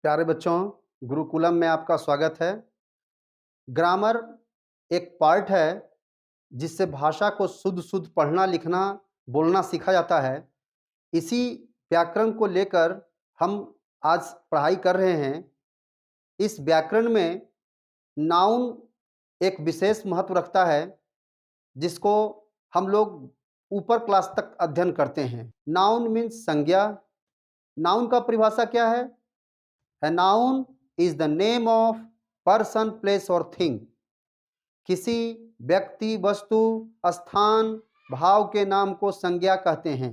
प्यारे बच्चों, गुरुकुलम में आपका स्वागत है। ग्रामर एक पार्ट है जिससे भाषा को शुद्ध पढ़ना, लिखना, बोलना सीखा जाता है। इसी व्याकरण को लेकर हम आज पढ़ाई कर रहे हैं। इस व्याकरण में नाउन एक विशेष महत्व रखता है, जिसको हम लोग ऊपर क्लास तक अध्ययन करते हैं। नाउन मीन्स संज्ञा। नाउन का परिभाषा क्या है? A noun is the name of person, place और thing। किसी व्यक्ति, वस्तु, स्थान, भाव के नाम को संज्ञा कहते हैं।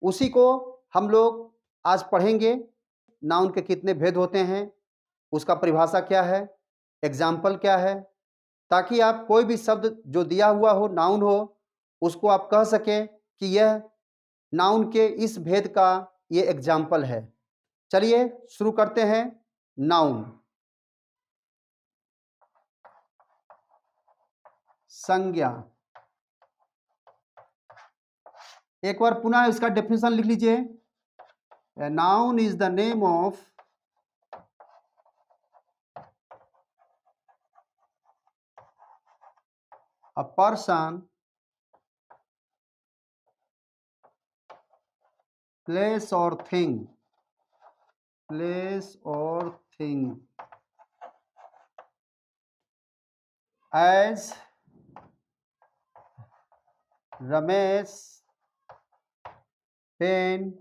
उसी को हम लोग आज पढ़ेंगे। नाउन के कितने भेद होते हैं, उसका परिभाषा क्या है, एग्जाम्पल क्या है, ताकि आप कोई भी शब्द जो दिया हुआ हो, नाउन हो, उसको आप कह सकें कि यह नाउन के इस भेद का ये एग्जाम्पल है। चलिए शुरू करते हैं। नाउन, संज्ञा। एक बार पुनः इसका डेफिनेशन लिख लीजिए। A noun is the name of a person, place और थिंग। प्लेस और thing. As Ramesh pen,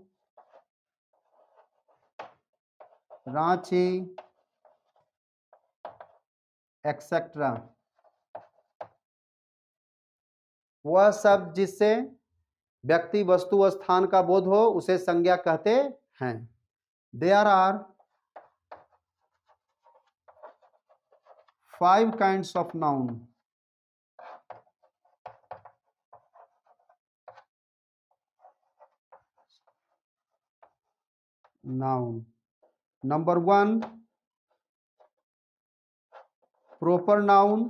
Ranchi, etcetera. वह सब जिससे व्यक्ति, वस्तु, स्थान का बोध हो, उसे संज्ञा कहते हैं। There are 5 kinds of noun. Noun number 1, proper noun.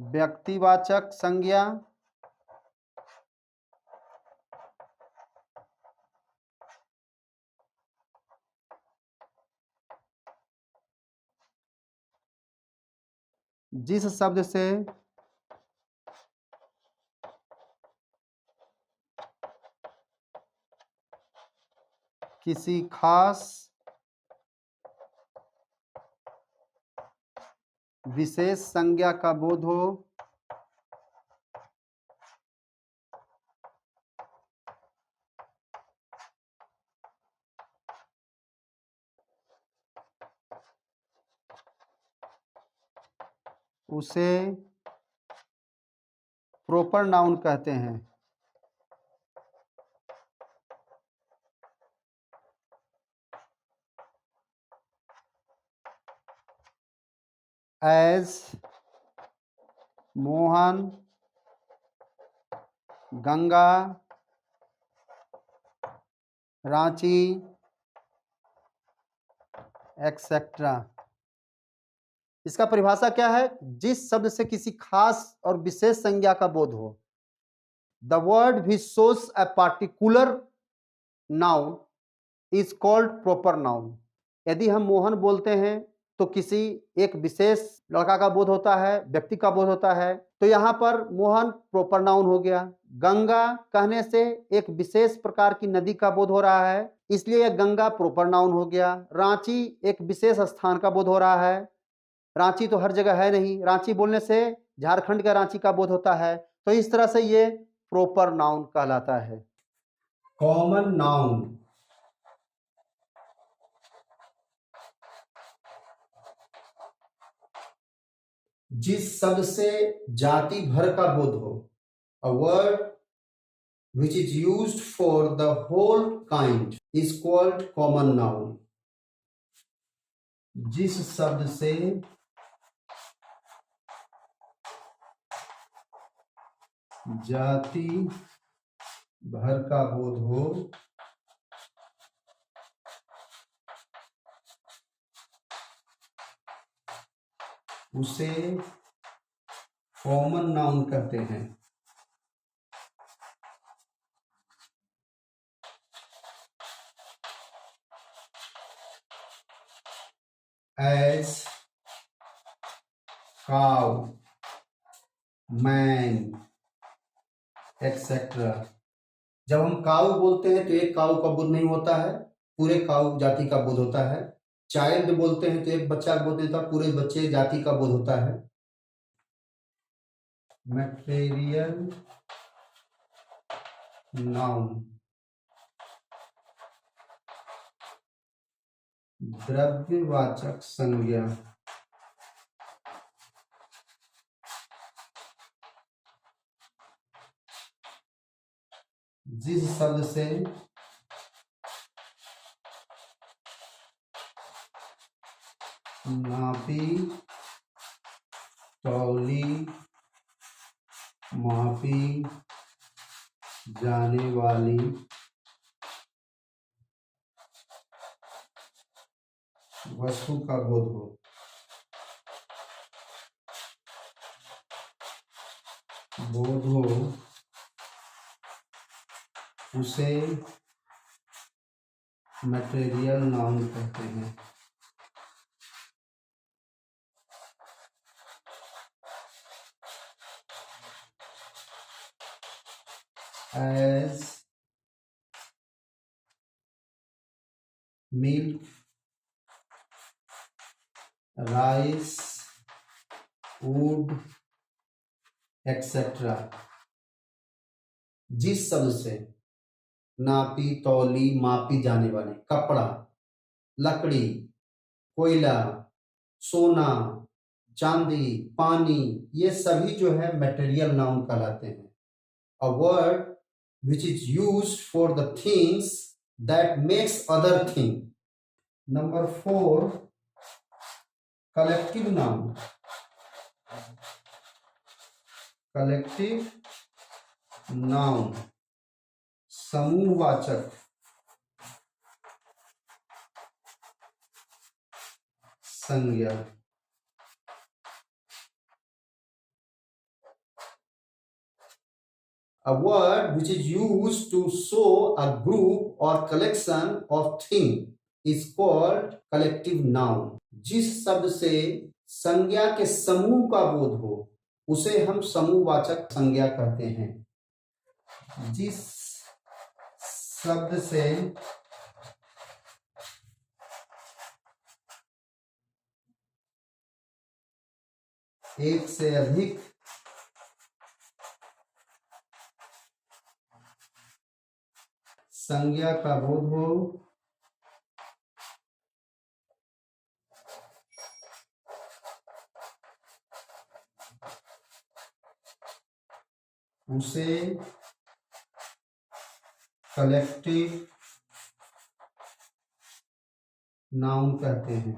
व्यक्तिवाचक संज्ञा। जिस शब्द से किसी खास विशेष संज्ञा का बोध हो, उसे प्रॉपर नाउन कहते हैं। As Mohan, Ganga, Ranchi, etcetera. इसका परिभाषा क्या है? जिस शब्द से किसी खास और विशेष संज्ञा का बोध हो। The word which shows a particular noun is called proper noun. यदि हम मोहन बोलते हैं तो किसी एक विशेष लड़का का बोध होता है, व्यक्ति का बोध होता है, तो यहाँ पर मोहन प्रॉपर नाउन हो गया। गंगा कहने से एक विशेष प्रकार की नदी का बोध हो रहा है, इसलिए यह गंगा प्रॉपर नाउन हो गया। रांची एक विशेष स्थान का बोध हो रहा है। रांची तो हर जगह है नहीं, रांची बोलने से झारखंड का रांची का बोध होता है, तो इस तरह से ये प्रॉपर नाउन कहलाता है। कॉमन नाउन, जिस शब्द से जाति भर का बोध हो। A word which is used for the whole kind is called common noun। जिस शब्द से जाति भर का बोध हो, उसे कॉमन नाउन कहते हैं। As cow, man, etcetera. जब हम काउ बोलते हैं तो एक काउ का बोध नहीं होता है, पूरे काउ जाति का बोध होता है। चाइल्ड बोलते हैं तो एक बच्चा का बोध होता है, पूरे बच्चे जाति का बोध होता है। मटेरियल नाउन, द्रव्यवाचक संज्ञा। जिस शब्द से नापी, तौली, मापी जाने वाली वस्तु का बोध हो, उसे मटेरियल नाउन कहते हैं। As milk, rice, wood, etcetera. जिस शब्द से नापी, तौली, मापी जाने वाले कपड़ा, लकड़ी, कोयला, सोना, चांदी, पानी, ये सभी जो है मटेरियल नाउन कहलाते हैं। A word which is used for the things that makes other thing. Number 4, collective noun. Collective noun, समूहवाचक संज्ञा। A word which is used to show a group or collection of things is called collective noun. जिस शब्द से संज्ञा के समूह का बोध हो उसे हम समूहवाचक संज्ञा कहते हैं। जिस शब्द से एक से अधिक संज्ञा का बोध हो उसे कलेक्टिव नाउन कहते हैं।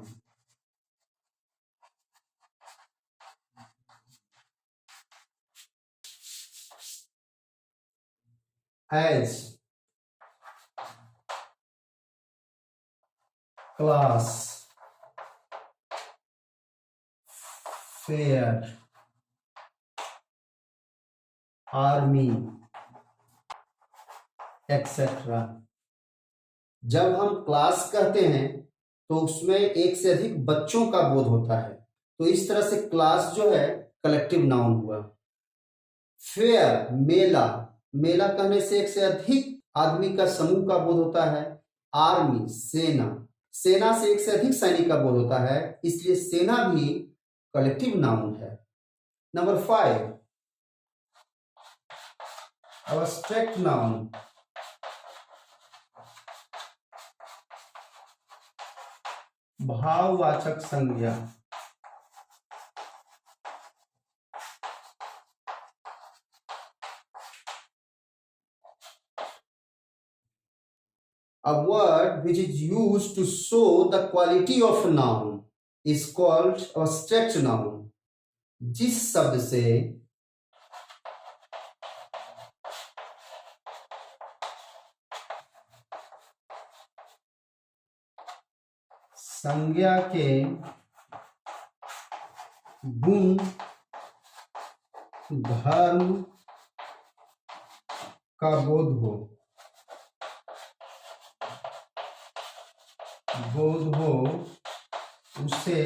As class, fair, army, etcetera. जब हम क्लास कहते हैं तो उसमें एक से अधिक बच्चों का बोध होता है, तो इस तरह से क्लास जो है कलेक्टिव नाउन हुआ। फेयर, मेला, मेला कहने से एक से अधिक आदमी का समूह का बोध होता है। आर्मी, सेना, सेना से एक से अधिक सैनिक का बोध होता है, इसलिए सेना भी कलेक्टिव नाउन है। नंबर 5, एब्स्ट्रैक्ट नाउन, भाववाचक संज्ञा। A word which is used to show the quality of a noun is called abstract noun. जिस शब्द से संज्ञा के गुण, धर्म का बोध हो उसे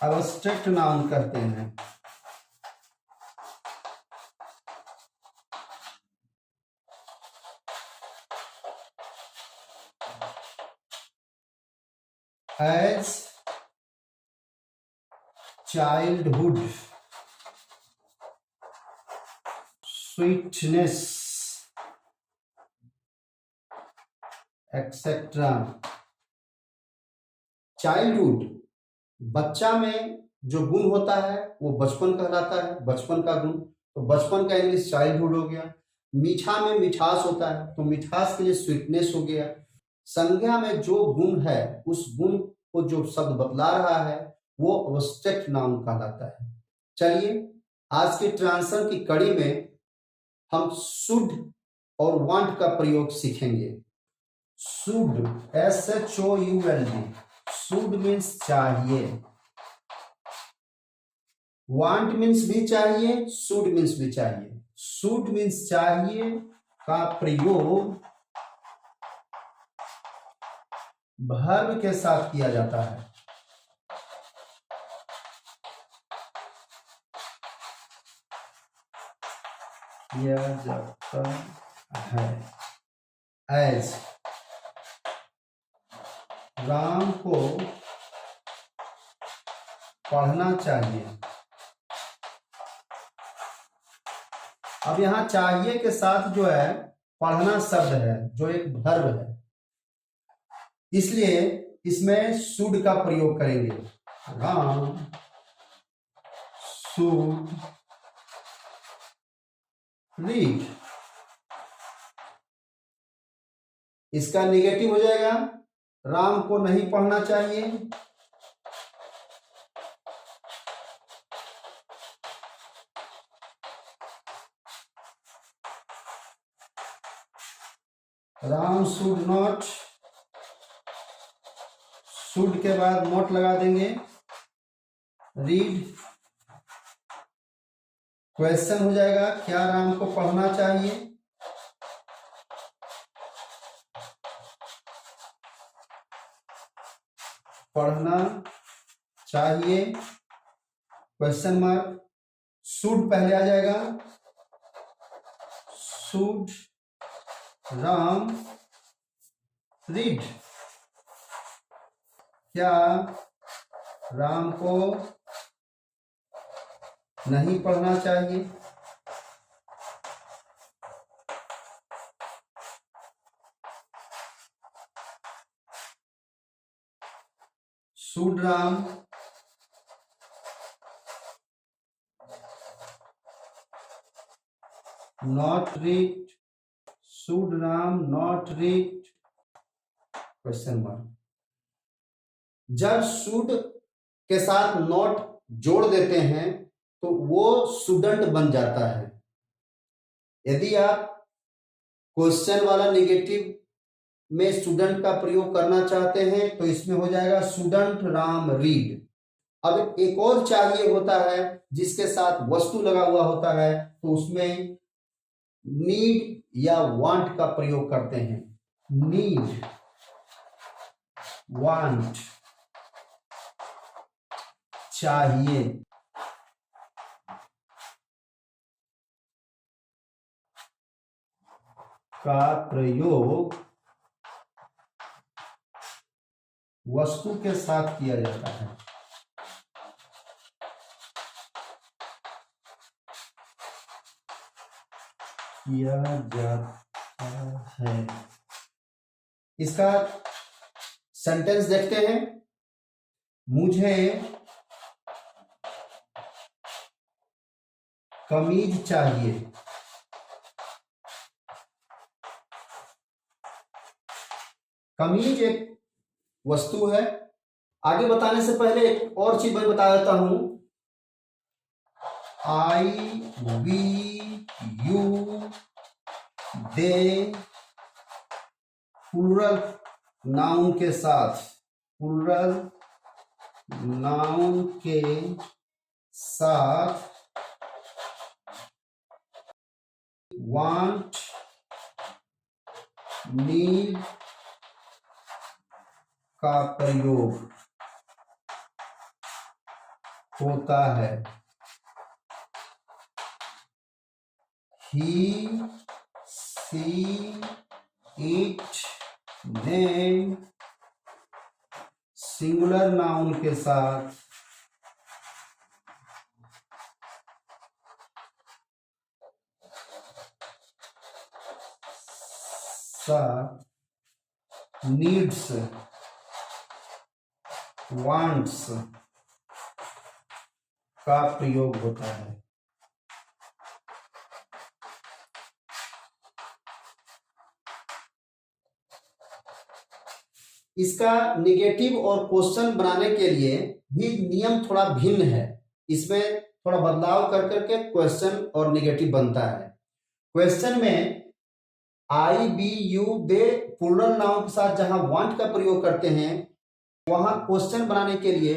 एब्स्ट्रैक्ट नाउन कहते हैं। As childhood, sweetness, etcetera. Childhood, बच्चा में जो गुण होता है वो बचपन कहलाता है, बचपन का गुण। तो बचपन का इंग्लिश चाइल्डहुड हो गया। मीठा में मिठास होता है, तो मिठास के लिए स्वीटनेस हो गया। संज्ञा में जो गुण है, उस गुण को जो शब्द बतला रहा है वो एब्स्ट्रैक्ट नाउन कहलाता है। चलिए, आज के ट्रांसलेशन की कड़ी में हम शुड और वांट का प्रयोग सीखेंगे। शुड, SHOULD, शुड मीन्स चाहिए, वांट मीन्स भी चाहिए, शुड मीन्स भी चाहिए। शुड मीन्स चाहिए का प्रयोग वर्ब के साथ किया जाता है। किया जाता है। एज, राम को पढ़ना चाहिए। अब यहां चाहिए के साथ जो है पढ़ना शब्द है, जो एक वर्ब है, इसलिए इसमें शुड का प्रयोग करेंगे। Ram should read. इसका नेगेटिव हो जाएगा, राम को नहीं पढ़ना चाहिए। राम शुड नॉट, शुड के बाद नॉट लगा देंगे। रीड, क्वेश्चन हो जाएगा, क्या राम को पढ़ना चाहिए? पढ़ना चाहिए, क्वेश्चन मार्क। शुड पहले आ जाएगा। शुड राम रीड, क्या राम को नहीं पढ़ना चाहिए? Should Ram not read, should Ram not read, question mark. जब शुड के साथ नॉट जोड़ देते हैं तो वो शुडंट बन जाता है। यदि आप क्वेश्चन वाला नेगेटिव में स्टूडेंट का प्रयोग करना चाहते हैं तो इसमें हो जाएगा शुडंट राम रीड। अब एक और चाहिए होता है जिसके साथ वस्तु लगा हुआ होता है, तो उसमें नीड या वांट का प्रयोग करते हैं। नीड, वांट, चाहिए। का प्रयोग वस्तु के साथ किया जाता है। किया जाता है। इसका सेंटेंस देखते हैं। मुझे कमीज चाहिए। कमीज एक वस्तु है। आगे बताने से पहले एक और चीज मैं बता देता हूं। I, we, you, they plural noun के साथ, प्लूरल नाउन के साथ वांट, नीड का प्रयोग होता है। ही, सी, इट, देम सिंगुलर नाउन के साथ नीड्स, वांट्स का प्रयोग होता है। इसका निगेटिव और क्वेश्चन बनाने के लिए भी नियम थोड़ा भिन्न है। इसमें थोड़ा बदलाव कर करके क्वेश्चन और निगेटिव बनता है। क्वेश्चन में I, we, you, they plural noun के साथ जहां वांट का प्रयोग करते हैं, वहां क्वेश्चन बनाने के लिए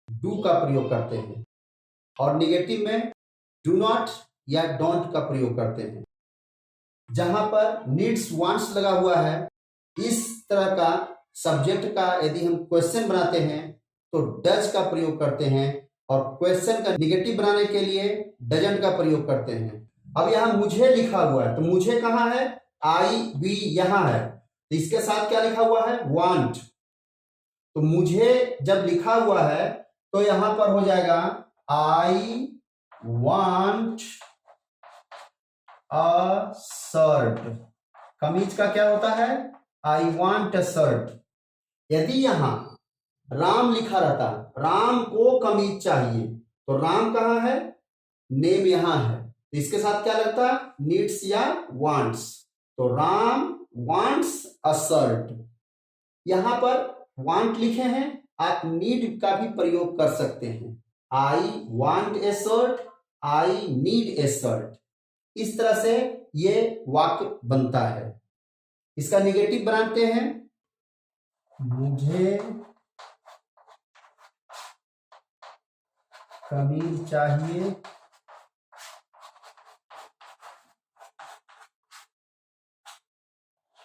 डू का प्रयोग करते हैं, और निगेटिव में डू नॉट या डोंट का प्रयोग करते हैं। जहां पर नीड्स, वांट्स लगा हुआ है, इस तरह का सब्जेक्ट का यदि हम क्वेश्चन बनाते हैं तो डज का प्रयोग करते हैं, और क्वेश्चन का निगेटिव बनाने के लिए डजंट का प्रयोग करते हैं। अब यहां मुझे लिखा हुआ है, तो मुझे कहां है? आई, बी यहां है, तो इसके साथ क्या लिखा हुआ है? वांट। तो मुझे जब लिखा हुआ है तो यहां पर हो जाएगा आई वांट अ शर्ट। कमीज का क्या होता है? I want a shirt. यदि यहां राम लिखा रहता, राम को कमीज चाहिए, तो राम कहां है? नेम यहां है, तो इसके साथ क्या लगता? नीड्स या वांट्स। तो राम वांट्स अ शर्ट। यहां पर वांट लिखे हैं, आप नीड का भी प्रयोग कर सकते हैं। I want a shirt, I need a shirt. इस तरह से ये वाक्य बनता है। इसका निगेटिव बनाते हैं, मुझे कमीज चाहिए,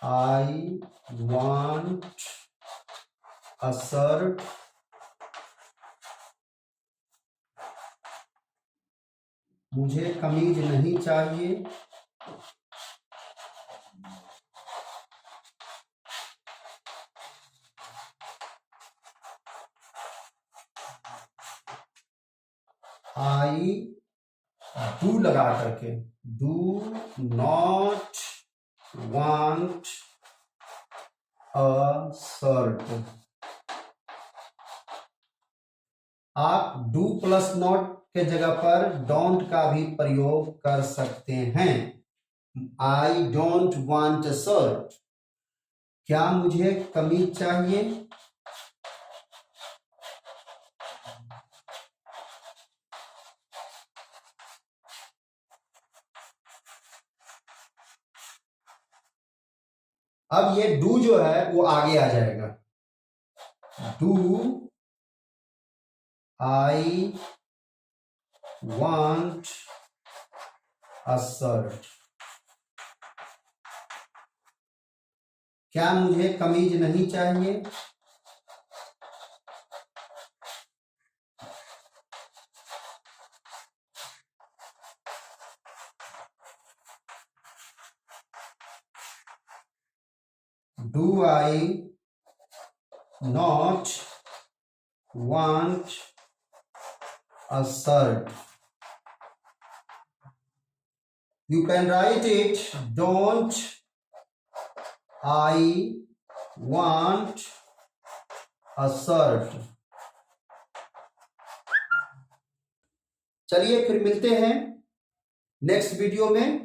आई वांट अ शर्ट, मुझे कमीज नहीं चाहिए, आई डू लगा करके, do not want a shirt. आप डू प्लस नॉट के जगह पर डोंट का भी प्रयोग कर सकते हैं। I don't want a shirt. क्या मुझे कमीज चाहिए? अब ये डू जो है वो आगे आ जाएगा। Do I want a shirt. क्या मुझे कमीज नहीं चाहिए? Do I not want a shirt? You can write it, don't I want a shirt? चलिए फिर मिलते हैं नेक्स्ट वीडियो में।